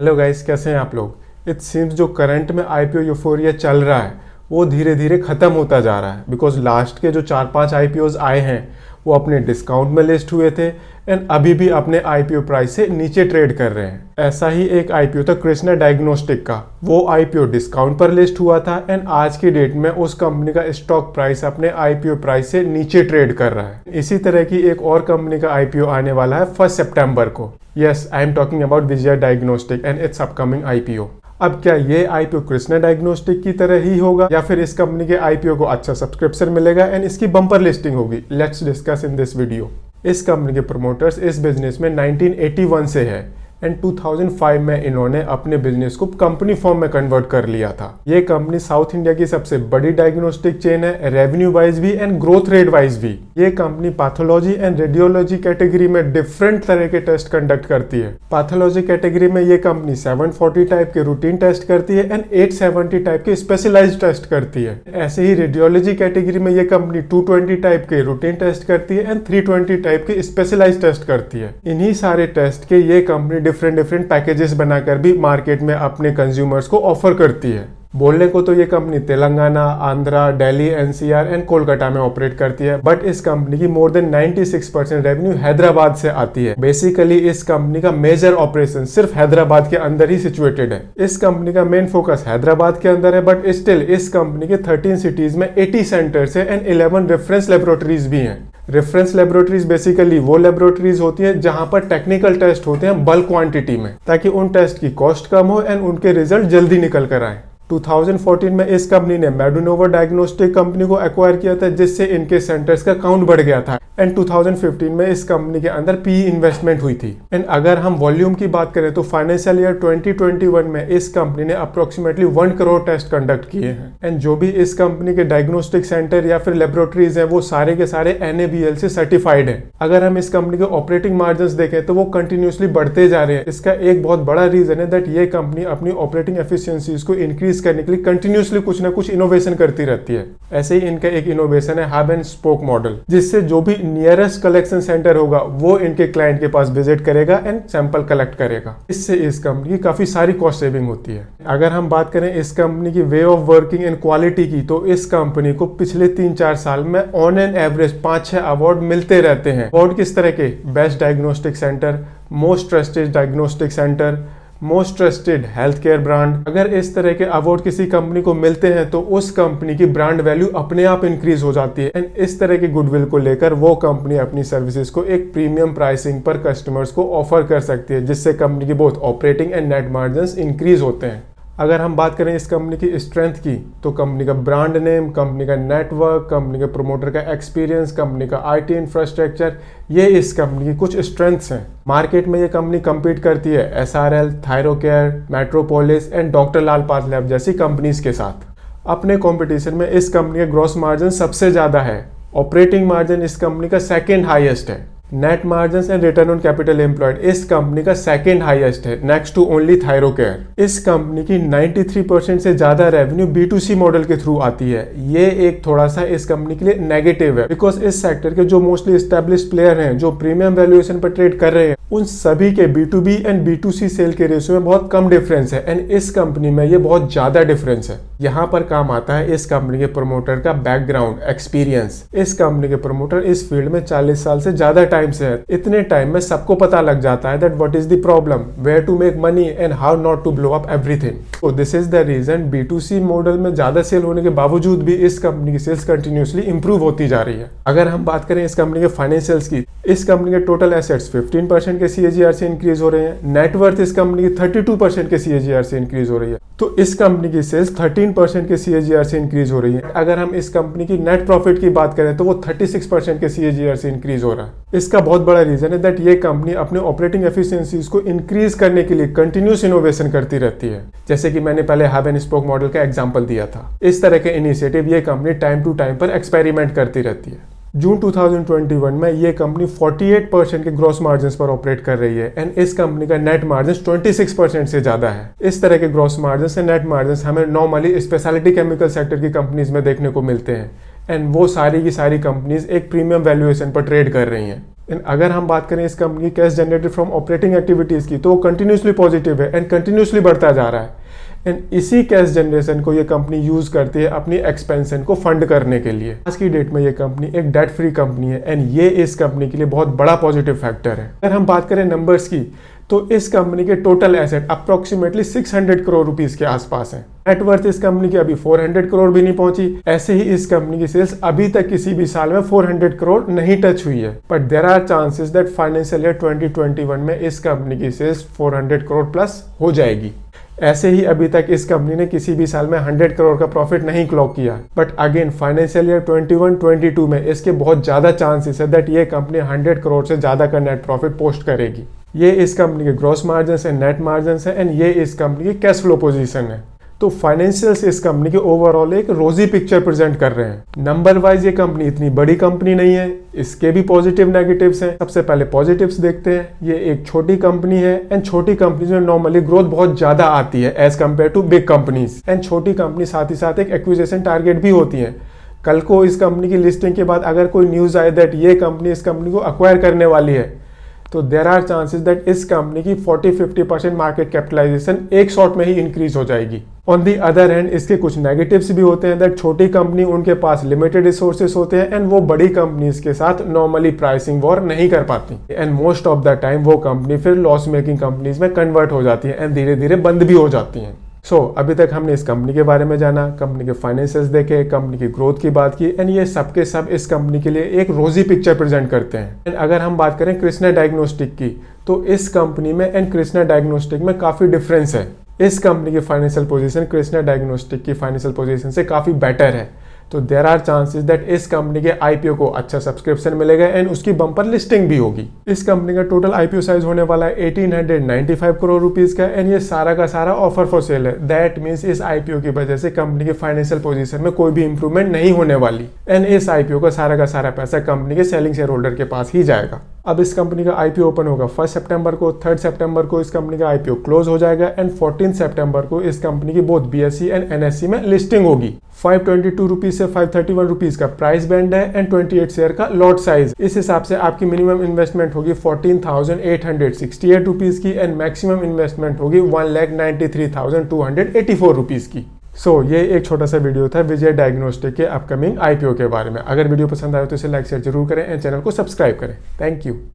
Hello guys, कैसे हैं आप लोग। इट सीम्स जो करंट में आईपीओ यूफोरिया चल रहा है वो धीरे धीरे ख़त्म होता जा रहा है। बिकॉज लास्ट के जो 4-5 आईपीओज आए हैं वो अपने डिस्काउंट में लिस्ट हुए थे एंड अभी भी अपने आईपीओ प्राइस से नीचे ट्रेड कर रहे हैं। ऐसा ही एक आईपीओ था कृष्णा डायग्नोस्टिक का। वो आईपीओ डिस्काउंट पर लिस्ट हुआ था एंड आज की डेट में उस कंपनी का स्टॉक प्राइस अपने आईपीओ प्राइस से नीचे ट्रेड कर रहा है। इसी तरह की एक और कंपनी का आईपीओ आने वाला है 1 सितंबर को। Yes, I am talking about Vijaya diagnostic and it's upcoming IPO. अब क्या ये आईपीओ कृष्णा डायग्नोस्टिक की तरह ही होगा या फिर इस कंपनी के आईपीओ को अच्छा सब्सक्रिप्शन मिलेगा एंड इसकी बम्पर लिस्टिंग होगी? Let's discuss in this video. इस कंपनी के प्रमोटर्स इस बिजनेस में 1981 से है एंड 2005 में इन्होंने अपने बिजनेस को कंपनी फॉर्म में कन्वर्ट कर लिया था। ये कंपनी साउथ इंडिया की सबसे बड़ी डायग्नोस्टिक चेन है, रेवेन्यू वाइज भी एंड ग्रोथ रेट वाइज भी। ये company pathology and radiology category में डिफरेंट तरह के टेस्ट कंडक्ट करती है। पैथोलॉजी कैटेगरी में ये कंपनी 740 टाइप के रूटीन टेस्ट करती है एंड 870 टाइप के स्पेशलाइज्ड टेस्ट करती है। ऐसे ही रेडियोलॉजी कैटेगरी में ये कंपनी 220 टाइप के रूटीन टेस्ट करती है एंड 320 टाइप के स्पेशलाइज्ड टेस्ट करती है। इन्हीं सारे टेस्ट के ये कंपनी डिफरेंट पैकेजेस बनाकर भी मार्केट में अपने कंज्यूमर्स को ऑफर करती है। बोलने को तो ये company Telangana, Andhra, Delhi, NCR and Kolkata में ऑपरेट करती है, बट इस कंपनी की मोर देन 96% रेवेन्यू हैदराबाद से आती है। बेसिकली इस कंपनी का मेजर ऑपरेशन सिर्फ हैदराबाद के अंदर ही सिचुएटेड है। इस कंपनी का मेन फोकस हैदराबाद के अंदर है, बट स्टिल इस कंपनी के 13 सिटीज में 80 सेंटर्स है एंड 11 रेफरेंस लेबोरेटरीज भी हैं। रेफरेंस लेबोरेटरीज बेसिकली वो लेबोरेटरीज होती हैं जहां पर टेक्निकल टेस्ट होते हैं बल्क क्वांटिटी में, ताकि उन टेस्ट की कॉस्ट कम हो एंड उनके रिजल्ट जल्दी निकल कर आए। 2014 में इस कंपनी ने मेडोनोवा डायग्नोस्टिक कंपनी को एक्वायर किया था, जिससे इनके सेंटर्स का काउंट बढ़ गया था एंड 2015 में इस कंपनी के अंदर पीई इन्वेस्टमेंट हुई थी। एंड अगर हम वॉल्यूम की बात करें तो फाइनेंशियल ईयर 2021 में इस कंपनी ने अप्रोक्सीमेटली 1 करोड़ टेस्ट कंडक्ट किए हैं एंड जो भी इस कंपनी के डायग्नोस्टिक सेंटर या फिर लेबोरेटरीज हैं वो सारे के सारे NABL से सर्टिफाइड हैं। अगर हम इस कंपनी के ऑपरेटिंग मार्जिन देखें तो वो कंटिन्यूसली बढ़ते जा रहे हैं। इसका एक बहुत बड़ा रीजन है दैट ये कंपनी अपनी ऑपरेटिंग एफिशिएंसीज को इंक्रीज करने के लिए कंटिन्यूसली कुछ ना कुछ इनोवेशन करती रहती है। ऐसे ही इनका एक इनोवेशन है हब एंड स्पोक मॉडल, जिससे जो भी नियरेस्ट कलेक्शन सेंटर होगा वो इनके क्लाइंट के पास विजिट करेगा एंड सैंपल कलेक्ट करेगा। इससे इस कंपनी की काफी सारी कॉस्ट सेविंग होती है। अगर हम बात करें इस कंपनी की way of working and quality की, तो इस कंपनी को पिछले 3-4 साल में ऑन एन एवरेज 5-6 अवार्ड मिलते रहते हैं। अवार्ड किस तरह के? Best diagnostic centre, most trusted diagnostic centre, most trusted health care brand. अगर इस तरह के अवार्ड किसी कंपनी को मिलते हैं तो उस कंपनी की ब्रांड वैल्यू अपने आप इंक्रीज हो जाती है एंड इस तरह की गुडविल को लेकर वो कंपनी अपनी सर्विसेज को एक प्रीमियम प्राइसिंग पर कस्टमर्स को ऑफर कर सकती है, जिससे कंपनी की both operating and net margins increase होते हैं। अगर हम बात करें इस कंपनी की स्ट्रेंथ की, तो कंपनी का ब्रांड नेम, कंपनी का नेटवर्क, कंपनी के प्रोमोटर का एक्सपीरियंस, कंपनी का IT इंफ्रास्ट्रक्चर, ये इस कंपनी की कुछ स्ट्रेंथ्स हैं। मार्केट में ये कंपनी compete करती है SRL, Thyrocare, Metropolis and doctor Lal PathLab जैसी कंपनीज के साथ। अपने कंपटीशन में इस कंपनी का ग्रॉस मार्जिन सबसे ज्यादा है। ऑपरेटिंग मार्जिन इस कंपनी का सेकेंड हाईएस्ट है। Net margin and return on capital employed इस कंपनी का सेकेंड हाईएस्ट है, नेक्स्ट टू ओनली थायरोकेयर। इस कंपनी की 93% से ज्यादा रेवेन्यू B2C मॉडल के थ्रू आती है। ये एक थोड़ा सा इस कंपनी के लिए नेगेटिव है, बिकॉज इस सेक्टर के जो मोस्टली एस्टेब्लिश्ड प्लेयर हैं जो प्रीमियम वैल्यूएशन पर ट्रेड कर रहे हैं, उन सभी के B2B एंड B2C सेल के रेशियो में बहुत कम डिफरेंस है एंड इस कंपनी में ये बहुत ज्यादा डिफरेंस है। यहाँ पर काम आता है इस कंपनी के प्रमोटर का बैकग्राउंड एक्सपीरियंस। इस कंपनी के प्रमोटर इस फील्ड में 40 साल से ज्यादा टाइम से है। इतने टाइम में सबको पता लग जाता है that what is the problem, where to make money and how not to blow up everything. तो this is the reason B2C model में ज्यादा सेल होने के बावजूद भी इस कंपनी की सेल्स कंटिन्यूसली इंप्रूव होती जा रही है। अगर हम बात करें इस कंपनी के फाइनेंशियल्स की, इस कंपनी के टोटल एसेट्स 15% के CAGR से इंक्रीज हो रहे हैं। नेटवर्थ इस कंपनी की 32% के CAGR से इंक्रीज हो रही है। तो इस कंपनी की सेल्स 13% के CAGR से इंक्रीज हो रही है। अगर हम इस कंपनी की नेट प्रॉफिट की बात करें तो वो 36% के CAGR से इंक्रीज हो रहा है। इसका बहुत बड़ा रीजन है दैट ये कंपनी अपने ऑपरेटिंग एफिशिएंसीज को इंक्रीज करने के लिए कंटिन्यूस इनोवेशन करती रहती है, जैसे कि मैंने पहले हब एंड स्पोक मॉडल का एग्जांपल दिया था। इस तरह के इनिशिएटिव ये कंपनी टाइम टू टाइम पर एक्सपेरिमेंट करती रहती है। जून 2021 में ये कंपनी 48% के ग्रॉस मार्जिन पर ऑपरेट कर रही है एंड इस कंपनी का नेट मार्जिन 26% से ज्यादा है। इस तरह के ग्रॉस मार्जिन से नेट मार्जिन हमें नॉर्मली स्पेशलिटी केमिकल सेक्टर की कंपनीज में देखने को मिलते हैं एंड वो सारी की सारी कंपनीज एक प्रीमियम वैल्यूएशन पर ट्रेड कर रही हैं। एंड अगर हम बात करें इस कंपनी की cash generated from operating activities की, तो वो कंटिन्यूसली पॉजिटिव है एंड कंटिन्यूसली बढ़ता जा रहा है। एंड इसी कैश जनरेशन को ये कंपनी यूज़ करती है अपनी एक्सपेंशन को फंड करने के लिए। आज की डेट में ये कंपनी एक डेट फ्री कंपनी है एंड ये इस कंपनी के लिए बहुत बड़ा पॉजिटिव फैक्टर है। अगर हम बात करें नंबर्स की, तो इस कंपनी के total asset approximately 600 crore rupees के आसपास है। नेटवर्थ इस कंपनी की अभी 400 करोड़ भी नहीं पहुंची। ऐसे ही इस कंपनी की सेल्स अभी तक किसी भी साल में 400 करोड़ नहीं टच हुई है, but there are chances that financial year 2021 में इस कंपनी की सेल्स 400 करोड़ प्लस हो जाएगी। ऐसे ही अभी तक इस कंपनी ने किसी भी साल में 100 करोड़ का प्रॉफिट नहीं क्लॉक किया, बट अगेन फाइनेंशियल ईयर 21-22 में इसके बहुत ज़्यादा चांसेस है दैट ये कंपनी 100 करोड़ से ज़्यादा का नेट प्रॉफिट पोस्ट करेगी। ये इस कंपनी के ग्रॉस मार्जिन है, नेट मार्जिन है एंड ये इस कंपनी की कैश फ्लो पोजीशन है। तो फाइनेंशियल्स इस कंपनी के ओवरऑल एक रोजी पिक्चर प्रेजेंट कर रहे हैं। नंबर वाइज ये कंपनी इतनी बड़ी कंपनी नहीं है, इसके भी पॉजिटिव नेगेटिव्स हैं। सबसे पहले पॉजिटिव्स देखते हैं। ये एक छोटी कंपनी है एंड छोटी कंपनीज में नॉर्मली ग्रोथ बहुत ज्यादा आती है as compare to big companies. And छोटी कंपनी साथ ही साथ एक एक्विजिशन टारगेट भी होती है। कल को इस कंपनी की लिस्टिंग के बाद अगर कोई न्यूज आए दैट ये कंपनी इस कंपनी को अक्वायर करने वाली है, तो देर आर चांसेस दैट इस कंपनी की 40-50% मार्केट कैपिटलाइजेशन एक शॉट में ही इंक्रीज हो जाएगी। ऑन दी अदर हैंड इसके कुछ नेगेटिव्स भी होते हैं दैट छोटी कंपनी उनके पास लिमिटेड रिसोर्सेस होते हैं एंड वो बड़ी कंपनीज के साथ नॉर्मली प्राइसिंग वॉर नहीं कर पाती and most of the time वो कंपनी फिर लॉस मेकिंग कंपनीज में कन्वर्ट हो जाती है एंड धीरे धीरे बंद भी हो जाती हैं। अभी तक हमने इस कंपनी के बारे में जाना, कंपनी के फाइनेंसेस देखे, कंपनी की ग्रोथ की बात की एंड ये सब के सब इस कंपनी के लिए एक रोजी पिक्चर प्रेजेंट करते हैं। एंड अगर हम बात करें कृष्णा डायग्नोस्टिक की, तो इस कंपनी में एंड कृष्णा डायग्नोस्टिक में काफ़ी डिफरेंस है। इस कंपनी की फाइनेंशियल पोजीशन कृष्णा डायग्नोस्टिक की फाइनेंशियल पोजीशन से काफ़ी बेटर है। तो देर आर चांसेस दैट इस कंपनी के आईपीओ को अच्छा सब्सक्रिप्शन मिलेगा एंड उसकी बम्पर लिस्टिंग भी होगी। इस कंपनी का टोटल आईपीओ साइज होने वाला है 1895 करोड़ रुपीस का एंड ये सारा का सारा ऑफर फॉर सेल है। दैट मीन्स इस आईपीओ की वजह से कंपनी की फाइनेंशियल पोजीशन में कोई भी इंप्रूवमेंट नहीं होने वाली एंड इस आईपीओ का सारा पैसा कंपनी के सेलिंग शेयर होल्डर के पास ही जाएगा। अब इस कंपनी का आईपीओ ओपन होगा 1 सितंबर को, 3 सितंबर को इस कंपनी का आईपीओ क्लोज हो जाएगा एंड 14 सितंबर को इस कंपनी की बोथ बीएसई एंड एनएसई में लिस्टिंग होगी। 522 रुपीज से 531 रुपीज का प्राइस बैंड है एंड 28 शेयर का लॉट साइज। इस हिसाब से आपकी मिनिमम इन्वेस्टमेंट होगी 14,868 रुपीज की एंड मैक्सिमम इन्वेस्टमेंट होगी 1,93,284 रुपीज की। ये एक छोटा सा वीडियो था विजय डायग्नोस्टिक के अपकमिंग आईपीओ के बारे में। अगर वीडियो पसंद आए तो इसे लाइक शेयर जरूर करें एंड चैनल को सब्सक्राइब करें। Thank you.